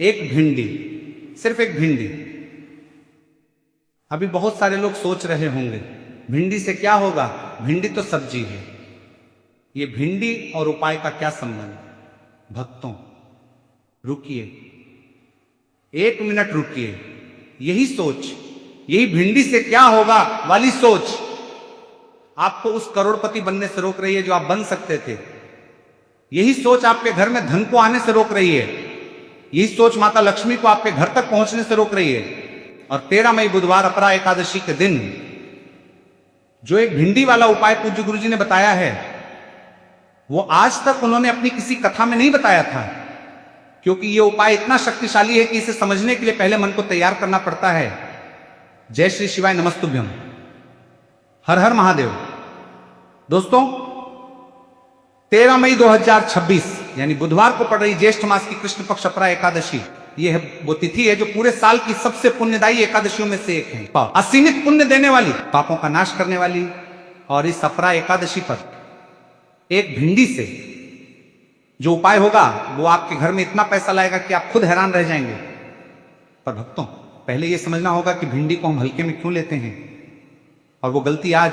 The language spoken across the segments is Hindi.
एक भिंडी, सिर्फ एक भिंडी। अभी बहुत सारे लोग सोच रहे होंगे भिंडी से क्या होगा, भिंडी तो सब्जी है, ये भिंडी और उपाय का क्या संबंध। भक्तों रुकिए, 1 मिनट रुकिए। यही सोच, यही भिंडी से क्या होगा वाली सोच आपको उस करोड़पति बनने से रोक रही है जो आप बन सकते थे। यही सोच आपके घर में धन को आने से रोक रही है। यही सोच माता लक्ष्मी को आपके घर तक पहुंचने से रोक रही है। और 13 मई बुधवार अपरा एकादशी के दिन जो एक भिंडी वाला उपाय पूज्य गुरु जी ने बताया है, वो आज तक उन्होंने अपनी किसी कथा में नहीं बताया था, क्योंकि ये उपाय इतना शक्तिशाली है कि इसे समझने के लिए पहले मन को तैयार करना पड़ता है। जय श्री शिवाय, नमस्तुभ्यम, हर हर महादेव। दोस्तों 13 मई 2026 यानी बुधवार को पड़ रही ज्येष्ठ मास की कृष्ण पक्ष अपरा एकादशी, ये है वो तिथि है जो पूरे साल की सबसे पुण्यदायी एकादशियों में से एक है। असीमित पुण्य देने वाली, पापों का नाश करने वाली। और इस अपरा एकादशी पर एक भिंडी से जो उपाय होगा वो आपके घर में इतना पैसा लाएगा कि आप खुद हैरान रह जाएंगे। पर भक्तों पहले ये समझना होगा कि भिंडी को हम हल्के में क्यों लेते हैं, और वो गलती आज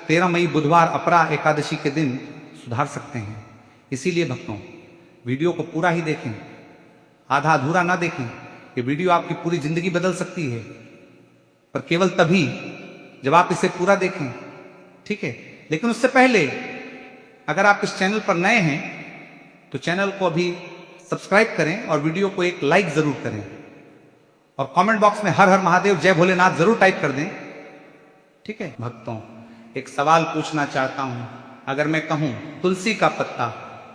13 मई बुधवार अपरा एकादशी के दिन सुधार सकते हैं। इसीलिए भक्तों वीडियो को पूरा ही देखें, आधा अधूरा ना देखें। ये वीडियो आपकी पूरी जिंदगी बदल सकती है, पर केवल तभी जब आप इसे पूरा देखें, ठीक है। लेकिन उससे पहले अगर आप इस चैनल पर नए हैं तो चैनल को अभी सब्सक्राइब करें और वीडियो को एक लाइक जरूर करें, और कमेंट बॉक्स में हर हर महादेव जय भोलेनाथ जरूर टाइप कर दें, ठीक है। भक्तों एक सवाल पूछना चाहता हूं, अगर मैं कहूं तुलसी का पत्ता,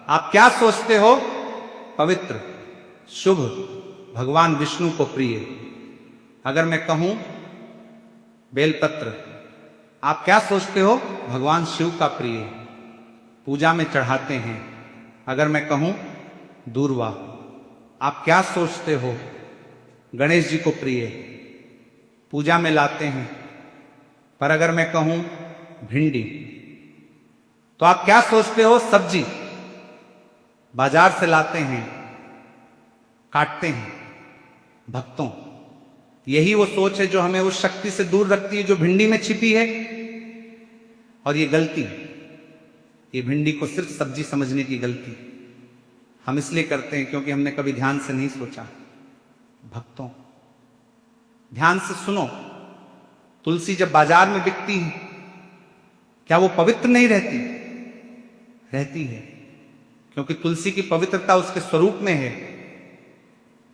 आप क्या सोचते हो? पवित्र, शुभ, भगवान विष्णु को प्रिय। अगर मैं कहूं बेलपत्र, आप क्या सोचते हो? भगवान शिव का प्रिय, पूजा में चढ़ाते हैं। अगर मैं कहूं दूर्वा, आप क्या सोचते हो? गणेश जी को प्रिय, पूजा में लाते हैं। पर अगर मैं कहूं भिंडी, तो आप क्या सोचते हो? सब्जी, बाजार से लाते हैं, काटते हैं। भक्तों यही वो सोच है जो हमें उस शक्ति से दूर रखती है जो भिंडी में छिपी है। और ये गलती, ये भिंडी को सिर्फ सब्जी समझने की गलती हम इसलिए करते हैं क्योंकि हमने कभी ध्यान से नहीं सोचा। भक्तों ध्यान से सुनो, तुलसी जब बाजार में बिकती है क्या वो पवित्र नहीं रहती? रहती है, क्योंकि तुलसी की पवित्रता उसके स्वरूप में है,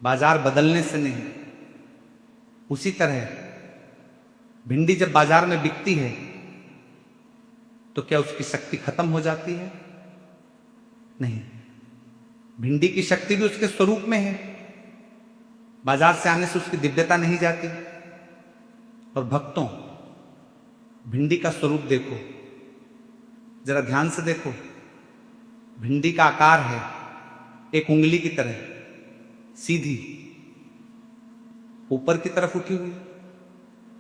बाजार बदलने से नहीं। उसी तरह भिंडी जब बाजार में बिकती है तो क्या उसकी शक्ति खत्म हो जाती है? नहीं, भिंडी की शक्ति भी उसके स्वरूप में है, बाजार से आने से उसकी दिव्यता नहीं जाती। और भक्तों भिंडी का स्वरूप देखो, जरा ध्यान से देखो। भिंडी का आकार है एक उंगली की तरह, सीधी ऊपर की तरफ उठी हुई।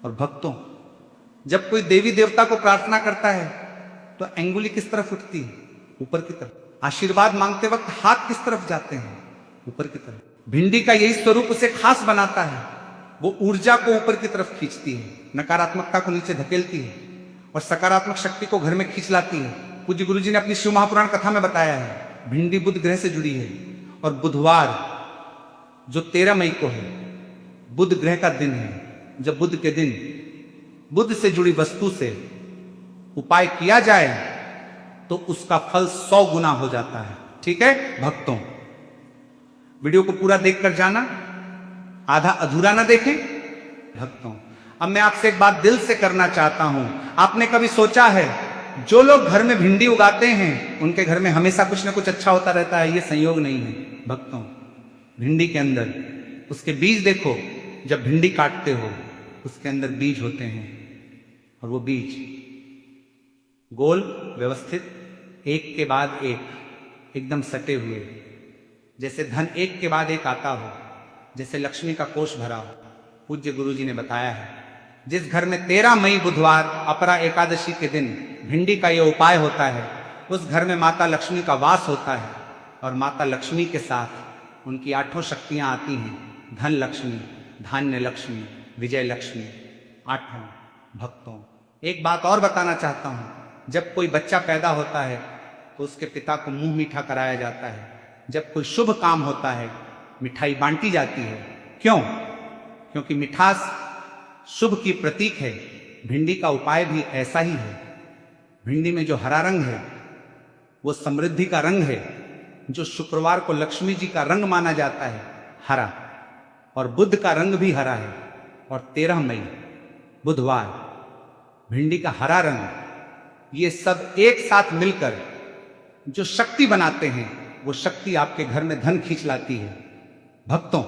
और भक्तों जब कोई देवी देवता को प्रार्थना करता है तो अंगुली किस तरफ उठती है? ऊपर की तरफ। आशीर्वाद मांगते वक्त हाथ किस तरफ जाते हैं? ऊपर की तरफ। भिंडी का यही स्वरूप उसे खास बनाता है, वो ऊर्जा को ऊपर की तरफ खींचती है, नकारात्मकता को नीचे धकेलती है और सकारात्मक शक्ति को घर में खींच लाती है। पूज्य गुरु जी ने अपनी शिव महापुराण कथा में बताया है भिंडी बुध ग्रह से जुड़ी है, और बुधवार जो 13 मई को है बुध ग्रह का दिन है। जब बुध के दिन बुध से जुड़ी वस्तु से उपाय किया जाए तो उसका फल 100 गुना हो जाता है, ठीक है। भक्तों वीडियो को पूरा देखकर जाना, आधा अधूरा ना देखें। भक्तों अब मैं आपसे एक बात दिल से करना चाहता हूं, आपने कभी सोचा है जो लोग घर में भिंडी उगाते हैं उनके घर में हमेशा कुछ ना कुछ अच्छा होता रहता है? ये संयोग नहीं है। भक्तों भिंडी के अंदर उसके बीज देखो, जब भिंडी काटते हो उसके अंदर बीज होते हैं, और वो बीज गोल व्यवस्थित एक के बाद एक एकदम सटे हुए, जैसे धन एक के बाद एक आता हो, जैसे लक्ष्मी का कोष भरा हो। पूज्य गुरु जी ने बताया है जिस घर में 13 मई बुधवार अपरा एकादशी के दिन भिंडी का ये उपाय होता है उस घर में माता लक्ष्मी का वास होता है, और माता लक्ष्मी के साथ उनकी 8 शक्तियां आती हैं, धन लक्ष्मी, धान्य लक्ष्मी, विजय लक्ष्मी, 8 भक्तों। एक बात और बताना चाहता हूं, जब कोई बच्चा पैदा होता है तो उसके पिता को मुंह मीठा कराया जाता है। जब कोई शुभ काम होता है मिठाई बांटी जाती है। क्यों? क्योंकि मिठास शुभ की प्रतीक है। भिंडी का उपाय भी ऐसा ही है। भिंडी में जो हरा रंग है वो समृद्धि का रंग है, जो शुक्रवार को लक्ष्मी जी का रंग माना जाता है, हरा, और बुध का रंग भी हरा है। और 13 मई बुधवार भिंडी का हरा रंग, ये सब एक साथ मिलकर जो शक्ति बनाते हैं, वो शक्ति आपके घर में धन खींच लाती है भक्तों।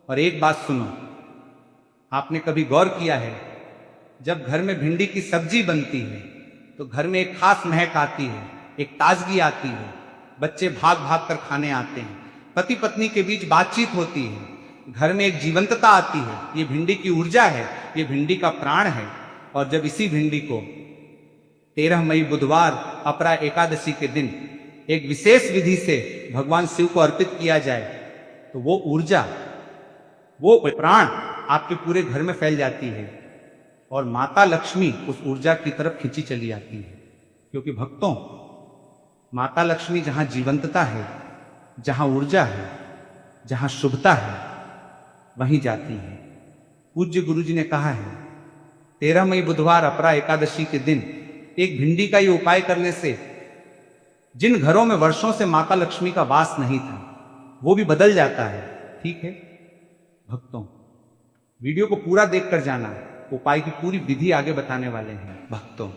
और एक बात सुनो, आपने कभी गौर किया है, जब घर में भिंडी की सब्जी बनती है तो घर में एक खास महक आती है, एक ताजगी आती है, बच्चे भाग भाग कर खाने आते हैं, पति पत्नी के बीच बातचीत होती है, घर में एक जीवंतता आती है। ये भिंडी की ऊर्जा है, ये भिंडी का प्राण है। और जब इसी भिंडी को 13 मई बुधवार अपरा एकादशी के दिन एक विशेष विधि से भगवान शिव को अर्पित किया जाए तो वो ऊर्जा, वो प्राण आपके पूरे घर में फैल जाती है और माता लक्ष्मी उस ऊर्जा की तरफ खींची चली आती है। क्योंकि भक्तों, माता लक्ष्मी जहां जीवंतता है, जहां ऊर्जा है, जहां शुभता है, वहीं जाती है। पूज्य गुरु जी ने कहा है, 13 मई बुधवार अपरा एकादशी के दिन एक भिंडी का ये उपाय करने से जिन घरों में वर्षों से माता लक्ष्मी का वास नहीं था वो भी बदल जाता है। ठीक है भक्तों, वीडियो को पूरा देखकर जाना, उपाय की पूरी विधि आगे बताने वाले हैं भक्तों।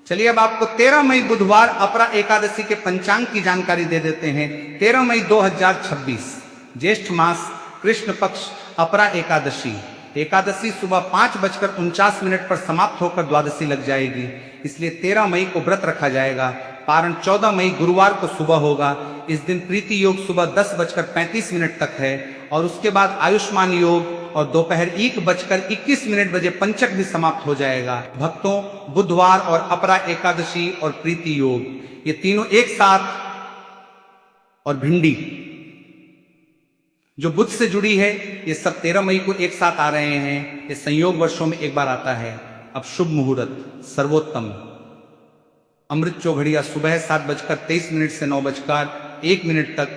चलिए अब आपको 13 मई बुधवार अपरा एकादशी के पंचांग की जानकारी दे देते हैं। 13 मई 2026 ज्येष्ठ मास कृष्ण पक्ष अपरा एकादशी। एकादशी सुबह 5:49 पर समाप्त होकर द्वादशी लग जाएगी, इसलिए 13 मई को व्रत रखा जाएगा। पारण 14 मई गुरुवार को सुबह होगा। इस दिन प्रीति योग सुबह 10:35 तक है और उसके बाद आयुष्मान योग और दोपहर 1:21 बजे पंचक भी समाप्त हो जाएगा। भक्तों, बुधवार और अपरा एकादशी और प्रीति योग ये तीनों एक साथ, और भिंडी जो बुध से जुड़ी है, ये सब 13 मई को एक साथ आ रहे हैं। ये संयोग वर्षों में एक बार आता है। अब शुभ मुहूर्त सर्वोत्तम अमृत चौघड़िया सुबह 7:23 से 9:01 तक।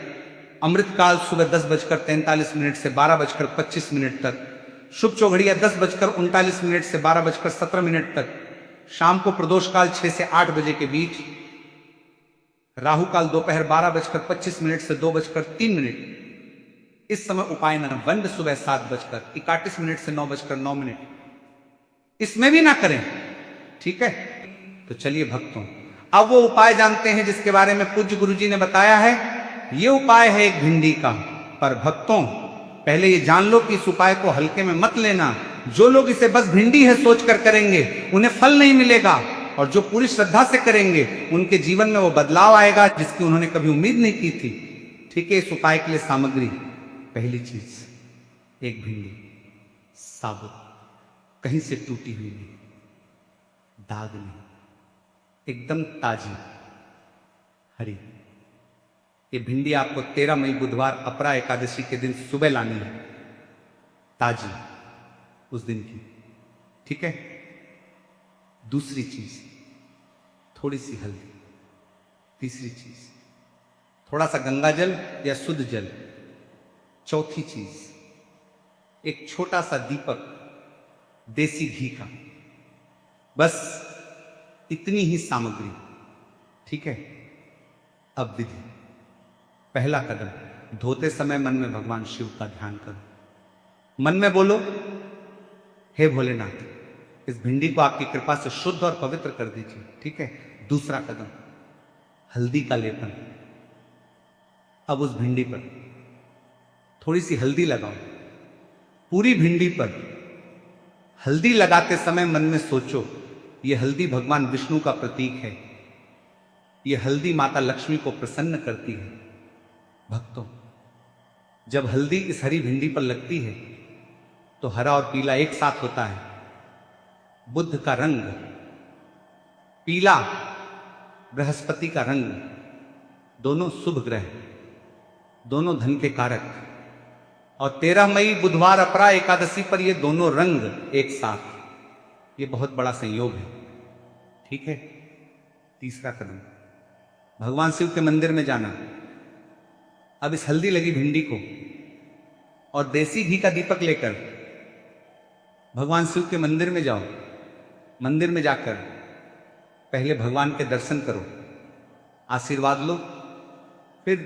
अमृतकाल सुबह 10:43 से 12:25 तक। शुभ चौघड़िया 10:39 से 12:17 तक। शाम को प्रदोष काल 6 से 8 बजे के बीच। राहु काल दोपहर 12:25 से 2:03। इस समय उपाय न वंड सुबह 7:31 से 9:09। इसमें भी ना करें, ठीक है। तो चलिए भक्तों, अब वो उपाय जानते हैं जिसके बारे में पूज्य गुरु जी ने बताया है। ये उपाय है एक भिंडी का। पर भक्तों, पहले ये जान लो कि इस उपाय को हल्के में मत लेना। जो लोग इसे बस भिंडी है सोचकर करेंगे उन्हें फल नहीं मिलेगा, और जो पूरी श्रद्धा से करेंगे उनके जीवन में वो बदलाव आएगा जिसकी उन्होंने कभी उम्मीद नहीं की थी। ठीक है, इस उपाय के लिए सामग्री, पहली चीज, एक भिंडी साबुत, कहीं से टूटी हुई नहीं, दाग नहीं, एकदम ताजी हरी। ये भिंडी आपको 13 मई बुधवार अपरा एकादशी के दिन सुबह लानी है, ताजी उस दिन की। ठीक है। दूसरी चीज, थोड़ी सी हल्दी। तीसरी चीज, थोड़ा सा गंगा जल या शुद्ध जल। चौथी चीज, एक छोटा सा दीपक देसी घी का। बस इतनी ही सामग्री। ठीक है। अब विधि, पहला कदम, धोते समय मन में भगवान शिव का ध्यान करो। मन में बोलो, हे भोलेनाथ, इस भिंडी को आपकी कृपा से शुद्ध और पवित्र कर दीजिए। ठीक है। दूसरा कदम, हल्दी का लेपन। अब उस भिंडी पर थोड़ी सी हल्दी लगाओ। पूरी भिंडी पर हल्दी लगाते समय मन में सोचो, ये हल्दी भगवान विष्णु का प्रतीक है। ये हल्दी माता लक्ष्मी को प्रसन्न करती है। भक्तों, जब हल्दी इस हरी भिंडी पर लगती है तो हरा और पीला एक साथ होता है। बुध का रंग पीला, बृहस्पति का रंग, दोनों शुभ ग्रह। दोनों धन के कारक, और 13 मई बुधवार अपरा एकादशी पर ये दोनों रंग एक साथ, ये बहुत बड़ा संयोग है। ठीक है। तीसरा कदम, भगवान शिव के मंदिर में जाना। अब इस हल्दी लगी भिंडी को और देसी घी का दीपक लेकर भगवान शिव के मंदिर में जाओ। मंदिर में जाकर पहले भगवान के दर्शन करो, आशीर्वाद लो, फिर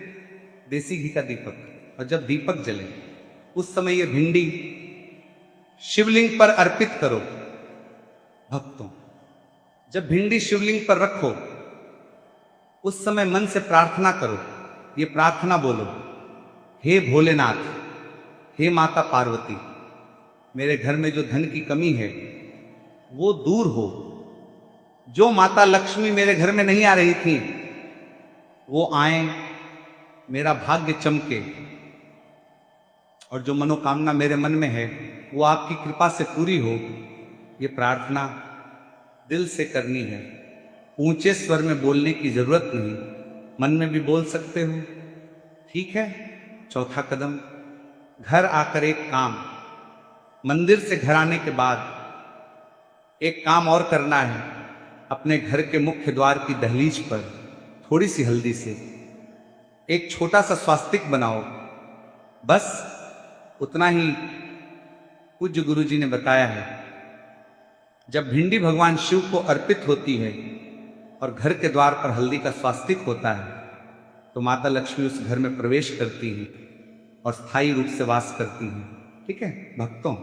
देसी घी का दीपक, और जब दीपक जले उस समय ये भिंडी शिवलिंग पर अर्पित करो। भक्तों, जब भिंडी शिवलिंग पर रखो उस समय मन से प्रार्थना करो। ये प्रार्थना बोलो, हे भोलेनाथ, हे माता पार्वती, मेरे घर में जो धन की कमी है वो दूर हो। जो माता लक्ष्मी मेरे घर में नहीं आ रही थी वो आए, मेरा भाग्य चमके, और जो मनोकामना मेरे मन में है वो आपकी कृपा से पूरी हो। ये प्रार्थना दिल से करनी है, ऊंचे स्वर में बोलने की जरूरत नहीं, मन में भी बोल सकते हो। ठीक है। चौथा कदम, घर आकर एक काम, मंदिर से घर आने के बाद एक काम और करना है। अपने घर के मुख्य द्वार की दहलीज पर थोड़ी सी हल्दी से एक छोटा सा स्वास्तिक बनाओ। बस उतना ही पूज्य गुरु जी ने बताया है। जब भिंडी भगवान शिव को अर्पित होती है और घर के द्वार पर हल्दी का स्वास्तिक होता है तो माता लक्ष्मी उस घर में प्रवेश करती है और स्थायी रूप से वास करती है। ठीक है भक्तों,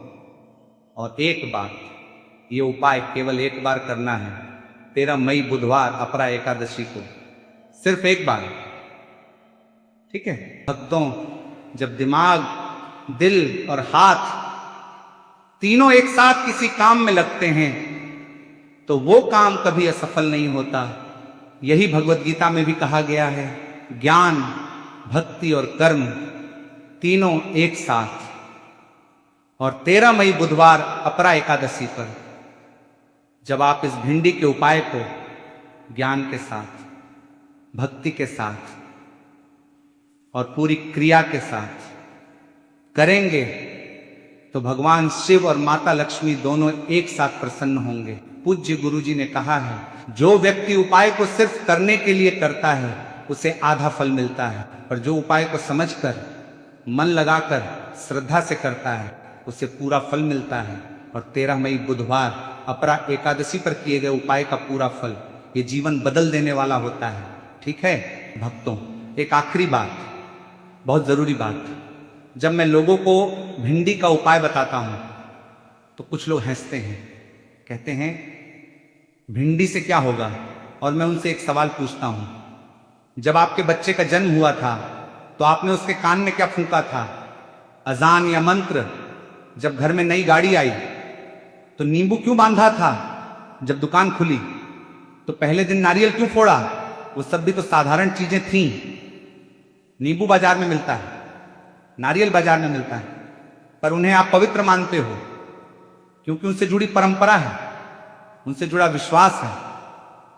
और एक बात, ये उपाय केवल एक बार करना है, 13 मई बुधवार अपरा एकादशी को, सिर्फ एक बार। ठीक है भक्तों, जब दिमाग, दिल और हाथ तीनों एक साथ किसी काम में लगते हैं तो वो काम कभी असफल नहीं होता। यही भगवत गीता में भी कहा गया है, ज्ञान, भक्ति और कर्म तीनों एक साथ। और 13 मई बुधवार अपरा एकादशी पर जब आप इस भिंडी के उपाय को ज्ञान के साथ, भक्ति के साथ और पूरी क्रिया के साथ करेंगे तो भगवान शिव और माता लक्ष्मी दोनों एक साथ प्रसन्न होंगे। पूज्य गुरु जी ने कहा है, जो व्यक्ति उपाय को सिर्फ करने के लिए करता है उसे आधा फल मिलता है, और जो उपाय को समझकर, मन लगाकर, श्रद्धा से करता है उसे पूरा फल मिलता है। और 13 मई बुधवार अपरा एकादशी पर किए गए उपाय का पूरा फल ये जीवन बदल देने वाला होता है। ठीक है भक्तों, एक आखिरी बात, बहुत जरूरी बात, जब मैं लोगों को भिंडी का उपाय बताता हूं तो कुछ लोग हंसते हैं, कहते हैं भिंडी से क्या होगा। और मैं उनसे एक सवाल पूछता हूं, जब आपके बच्चे का जन्म हुआ था तो आपने उसके कान में क्या फूंका था, अजान या मंत्र। जब घर में नई गाड़ी आई तो नींबू क्यों बांधा था, जब दुकान खुली तो पहले दिन नारियल क्यों फोड़ा। वो सब भी तो साधारण चीजें थीं। नींबू बाजार में मिलता है, नारियल बाजार में मिलता है, पर उन्हें आप पवित्र मानते हो क्योंकि उनसे जुड़ी परंपरा है, उनसे जुड़ा विश्वास है।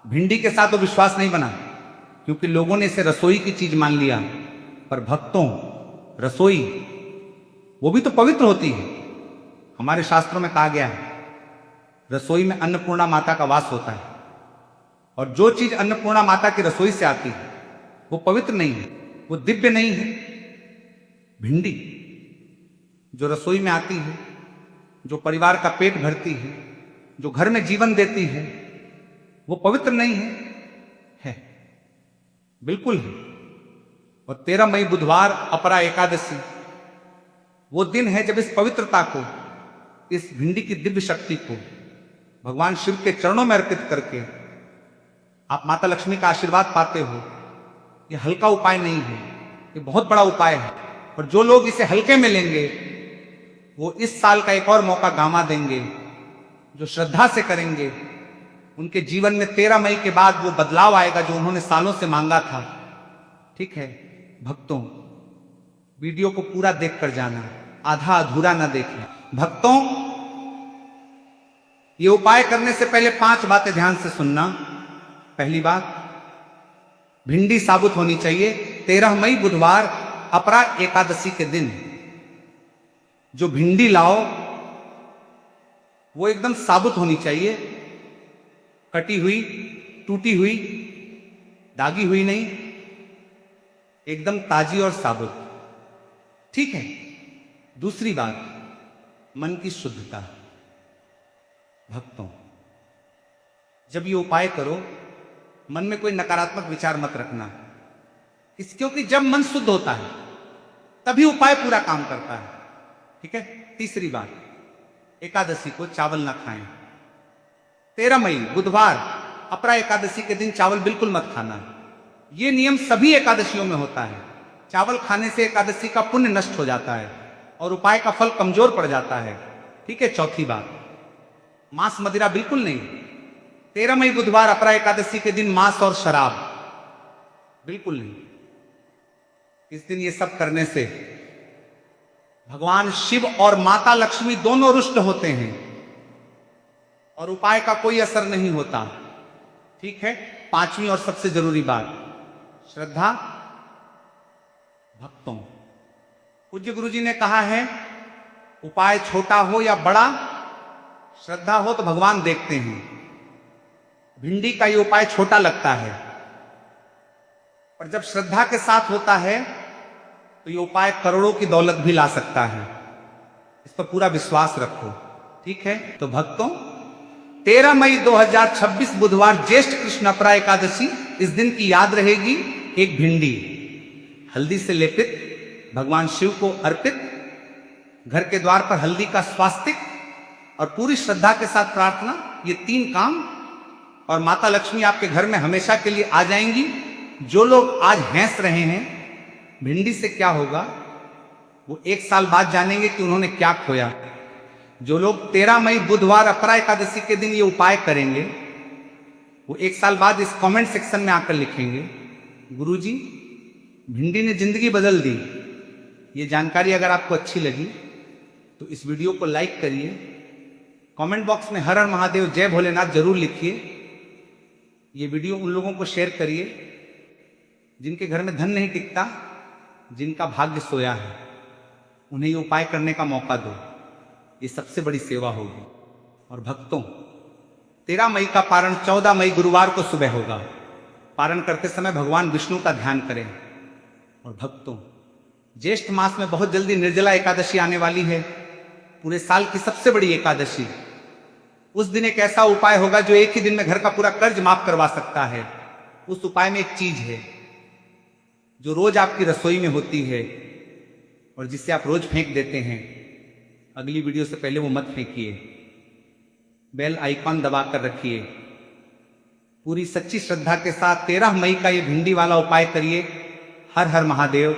भिंडी के साथ वो विश्वास नहीं बना क्योंकि लोगों ने इसे रसोई की चीज मान लिया। पर भक्तों, रसोई वो भी तो पवित्र होती है। हमारे शास्त्रों में कहा गया है रसोई में अन्नपूर्णा माता का वास होता है, और जो चीज अन्नपूर्णा माता की रसोई से आती है वो पवित्र नहीं है, वो दिव्य नहीं है। भिंडी जो रसोई में आती है, जो परिवार का पेट भरती है, जो घर में जीवन देती है, वो पवित्र नहीं है? बिल्कुल है। और 13 मई बुधवार अपरा एकादशी वो दिन है जब इस पवित्रता को, इस भिंडी की दिव्य शक्ति को भगवान शिव के चरणों में अर्पित करके आप माता लक्ष्मी का आशीर्वाद पाते हो। ये हल्का उपाय नहीं है, ये बहुत बड़ा उपाय है। और जो लोग इसे हल्के में लेंगे वो इस साल का एक और मौका गंवा देंगे। जो श्रद्धा से करेंगे उनके जीवन में 13 मई के बाद वो बदलाव आएगा जो उन्होंने सालों से मांगा था। ठीक है भक्तों, वीडियो को पूरा देखकर जाना, आधा अधूरा ना देखें। भक्तों, ये उपाय करने से पहले 5 बातें ध्यान से सुनना। पहली बात, भिंडी साबुत होनी चाहिए। 13 मई बुधवार अपरा एकादशी के दिन जो भिंडी लाओ वो एकदम साबुत होनी चाहिए, कटी हुई, टूटी हुई, दागी हुई नहीं, एकदम ताजी और साबुत। ठीक है। दूसरी बात, मन की शुद्धता। भक्तों, जब ये उपाय करो, मन में कोई नकारात्मक विचार मत रखना, क्योंकि जब मन शुद्ध होता है तभी उपाय पूरा काम करता है। ठीक है। तीसरी बात, एकादशी को चावल ना खाएं। 13 मई बुधवार अपरा एकादशी के दिन चावल बिल्कुल मत खाना। यह नियम सभी एकादशियों में होता है। चावल खाने से एकादशी का पुण्य नष्ट हो जाता है और उपाय का फल कमजोर पड़ जाता है। ठीक है। चौथी बात, मांस मदिरा बिल्कुल नहीं। 13 मई बुधवार अपरा एकादशी के दिन मांस और शराब बिल्कुल नहीं। इस दिन ये सब करने से भगवान शिव और माता लक्ष्मी दोनों रुष्ट होते हैं और उपाय का कोई असर नहीं होता। ठीक है। पांचवी और सबसे जरूरी बात, श्रद्धा। भक्तों, पूज्य गुरुजी ने कहा है, उपाय छोटा हो या बड़ा, श्रद्धा हो तो भगवान देखते हैं। भिंडी का ये उपाय छोटा लगता है, पर जब श्रद्धा के साथ होता है तो ये उपाय करोड़ों की दौलत भी ला सकता है। इस पर पूरा विश्वास रखो। ठीक है। तो भक्तों, 13 मई 2026 बुधवार ज्येष्ठ कृष्ण अपरा एकादशी, इस दिन की याद रहेगी एक भिंडी हल्दी से लेपित, भगवान शिव को अर्पित, घर के द्वार पर हल्दी का स्वास्तिक और पूरी श्रद्धा के साथ प्रार्थना, ये 3 काम, और माता लक्ष्मी आपके घर में हमेशा के लिए आ जाएंगी। जो लोग आज हंस रहे हैं भिंडी से क्या होगा, वो 1 साल बाद जानेंगे कि उन्होंने क्या खोया। जो लोग 13 मई बुधवार अपरा एकादशी के दिन ये उपाय करेंगे, वो 1 साल बाद इस कमेंट सेक्शन में आकर लिखेंगे, गुरुजी भिंडी ने जिंदगी बदल दी। ये जानकारी अगर आपको अच्छी लगी तो इस वीडियो को लाइक करिए, कमेंट बॉक्स में हर हर महादेव जय भोलेनाथ जरूर लिखिए। ये वीडियो उन लोगों को शेयर करिए जिनके घर में धन नहीं टिकता, जिनका भाग्य सोया है, उन्हें ये उपाय करने का मौका दो। ये सबसे बड़ी सेवा होगी। और भक्तों, 13 मई का पारण 14 मई गुरुवार को सुबह होगा। पारण करते समय भगवान विष्णु का ध्यान करें। और भक्तों, ज्येष्ठ मास में बहुत जल्दी निर्जला एकादशी आने वाली है, पूरे साल की सबसे बड़ी एकादशी। उस दिन एक ऐसा उपाय होगा जो एक ही दिन में घर का पूरा कर्ज माफ करवा सकता है। उस उपाय में एक चीज है जो रोज आपकी रसोई में होती है और जिसे आप रोज फेंक देते हैं। अगली वीडियो से पहले वो मत फेंकिए, बेल आइकॉन दबाकर रखिए। पूरी सच्ची श्रद्धा के साथ 13 मई का ये भिंडी वाला उपाय करिए। हर हर महादेव।